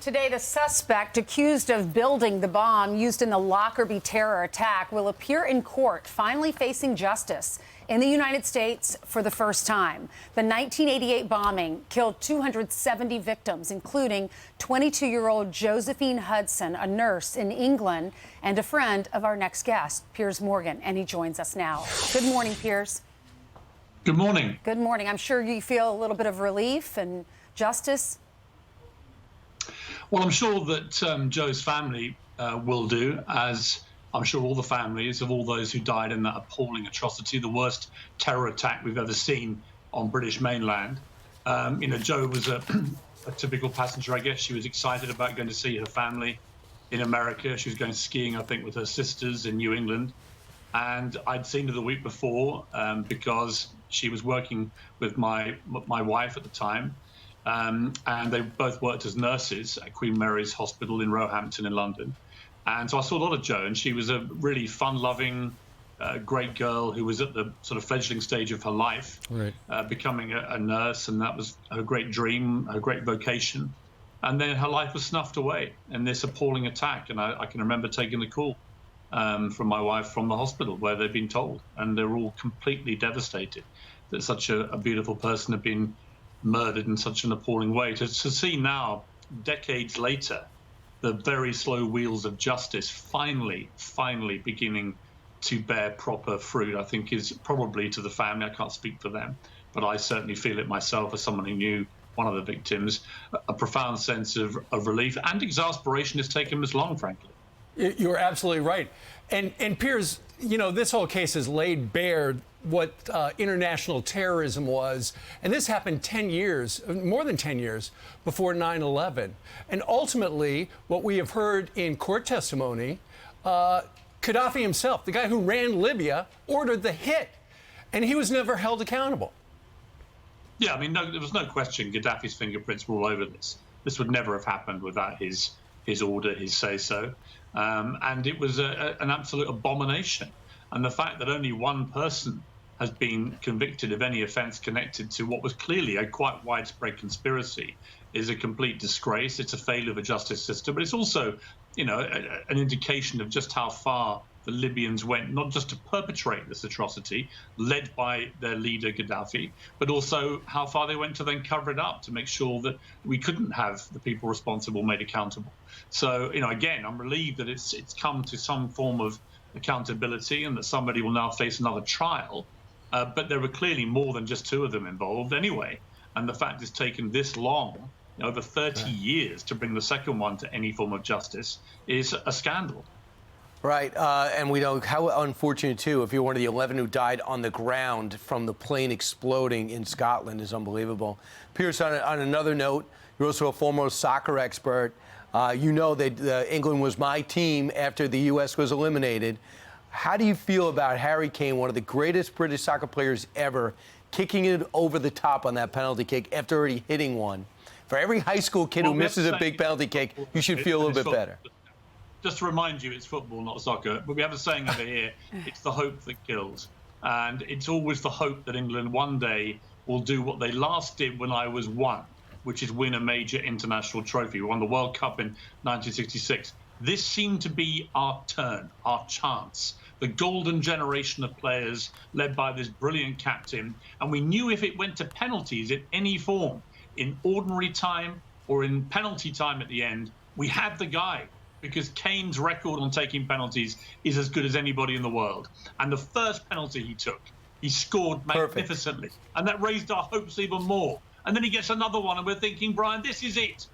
Today, the suspect accused of building the bomb used in the Lockerbie terror attack will appear in court, finally facing justice in the United States for the first time. The 1988 bombing killed 270 victims, including 22-year-old Josephine Hudson, a nurse in England, and a friend of our next guest, Piers Morgan, and he joins us now. Good morning, Piers. Good morning. Good morning. I'm sure you feel a little bit of relief and justice. Well, I'm sure that Joe's family will do, as I'm sure all the families of all those who died in that appalling atrocity, the worst terror attack we've ever seen on British mainland. Joe was a typical passenger, I guess. She was excited about going to see her family in America. She was going skiing, I think, with her sisters in New England. And I'd seen her the week before because she was working with my wife at the time. And they both worked as nurses at Queen Mary's Hospital in Roehampton in London. And so I saw a lot of Jo, and she was a really fun-loving, great girl who was at the sort of fledgling stage of her life, right. Becoming a nurse, and that was her great dream, her great vocation. And then her life was snuffed away in this appalling attack. And I can remember taking the call from my wife from the hospital where they'd been told, and they were all completely devastated that such a beautiful person had been murdered in such an appalling way. To see now, decades later, the very slow wheels of justice finally beginning to bear proper fruit, I think is probably, to the family, I can't speak for them, but I certainly feel it myself as someone who knew one of the victims, a profound sense of relief and exasperation has taken this long, frankly. You're absolutely right. And Piers, you know, this whole case has laid bare what international terrorism was. And this happened 10 years, more than 10 years, before 9/11. And ultimately, what we have heard in court testimony, Gaddafi himself, the guy who ran Libya, ordered the hit. And he was never held accountable. Yeah, I mean, there was no question Gaddafi's fingerprints were all over this. This would never have happened without his order, his say-so. And it was an absolute abomination. And the fact that only one person has been convicted of any offence connected to what was clearly a quite widespread conspiracy is a complete disgrace. It's a failure of the justice system, but it's also, you know, an indication of just how far the Libyans went, not just to perpetrate this atrocity led by their leader Gaddafi, but also how far they went to then cover it up to make sure that we couldn't have the people responsible made accountable. So, you know, again, I'm relieved that it's come to some form of accountability and that somebody will now face another trial. But there were clearly more than just two of them involved anyway. And the fact it's taken this long, over 30 years, to bring the second one to any form of justice is a scandal. Right, and we know how unfortunate, too, if you're one of the 11 who died on the ground from the plane exploding in Scotland is unbelievable. Piers, on another note, you're also a former soccer expert. You know that England was my team after the U.S. was eliminated. How do you feel about Harry Kane, one of the greatest British soccer players ever, kicking it over the top on that penalty kick after already hitting one? For every high school kid who misses a big penalty kick, you should feel a little bit better. Just to remind you, it's football, not soccer. But we have a saying over here, it's the hope that kills. And it's always the hope that England one day will do what they last did when I was one, which is win a major international trophy. We won the World Cup in 1966. This seemed to be our turn, our chance, the golden generation of players led by this brilliant captain. And we knew if it went to penalties in any form, in ordinary time or in penalty time at the end, we had the guy, because Kane's record on taking penalties is as good as anybody in the world. And the first penalty he took, he scored magnificently. Perfect. And that raised our hopes even more. And then he gets another one, and we're thinking, Brian, this is it.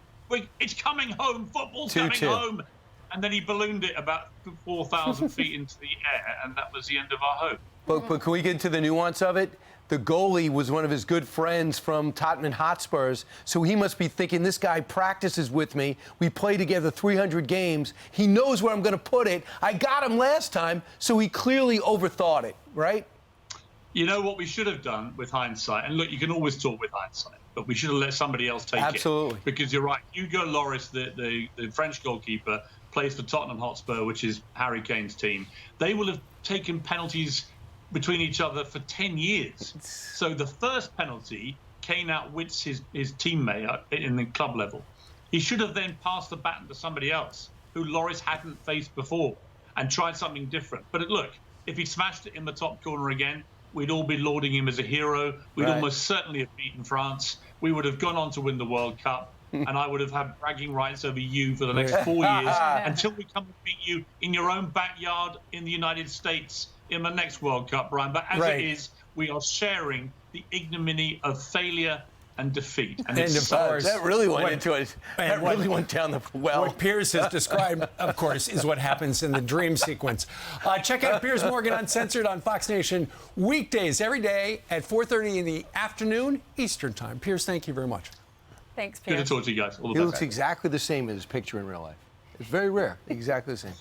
It's coming home. Football's coming home. And then he ballooned it about 4,000 feet into the air, and that was the end of our hope. But can we get into the nuance of it? The goalie was one of his good friends from Tottenham Hotspurs, so he must be thinking, this guy practices with me. We play together 300 games. He knows where I'm going to put it. I got him last time, so he clearly overthought it, right? You know what we should have done with hindsight? And look, you can always talk with hindsight, but we should have let somebody else take it. Absolutely. Because you're right. Hugo Lloris, the French goalkeeper, plays for Tottenham Hotspur, which is Harry Kane's team. They will have taken penalties between each other for 10 years. So the first penalty, Kane outwits his teammate in the club level. He should have then passed the baton to somebody else who Loris hadn't faced before and tried something different. But look, if he smashed it in the top corner again, we'd all be lauding him as a hero. We'd almost certainly have beaten France. We would have gone on to win the World Cup. And I would have had bragging rights over you for the next 4 years until we come and beat you in your own backyard in the United States in the next World Cup, Brian. But as it is, we are sharing the ignominy of failure and defeat. And of course, that really went into it. That really went down the well. What Piers has described, of course, is what happens in the dream sequence. Check out Piers Morgan Uncensored on Fox Nation weekdays every day at 4:30 in the afternoon Eastern Time. Piers, thank you very much. Thanks, Piers. Good to talk to you guys. All the He best. looks exactly the same in his picture in real life. It's very rare. Exactly the same.